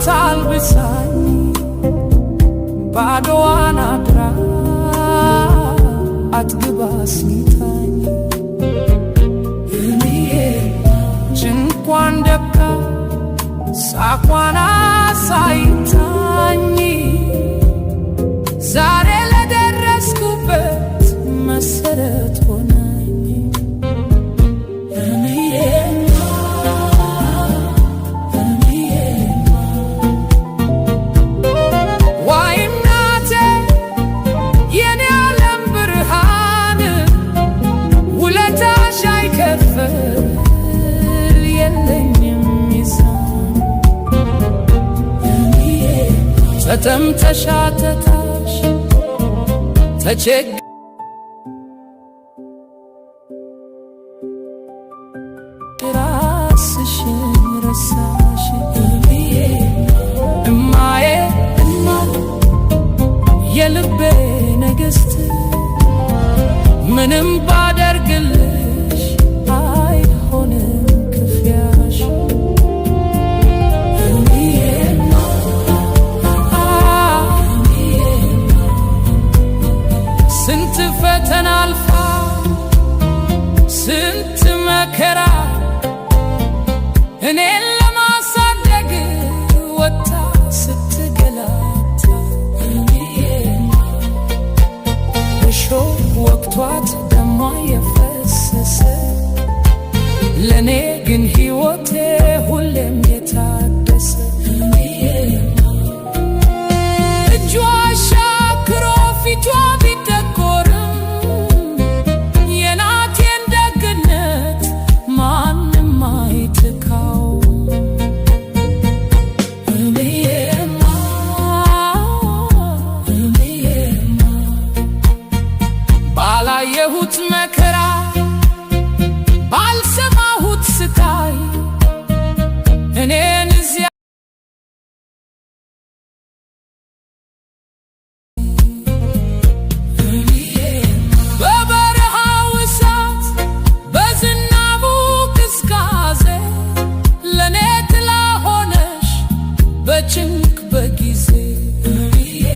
ታልብሳኝ ባዶዋን አድራ አጥግባ አስኝታኝ ጭንቋን ደብቃ ሳቋን አሳይታኝ ዛሬ ለደረስኩበት መሰረት ሆናኝ ዋይ እናቴ የኔ ዓለም ብርሃን ውለታሽ አይከፍል የለኝም ሚዛን ተጠምተሽ አተታሽ ተቸግ ራስሽን ረሳሽ እማዬ የልቤ ንግሥት ምንም ባደርግልሽ አይሆንም ክፍያሽ ስንት ፈተና አልፋ ስንት መከራ እኔ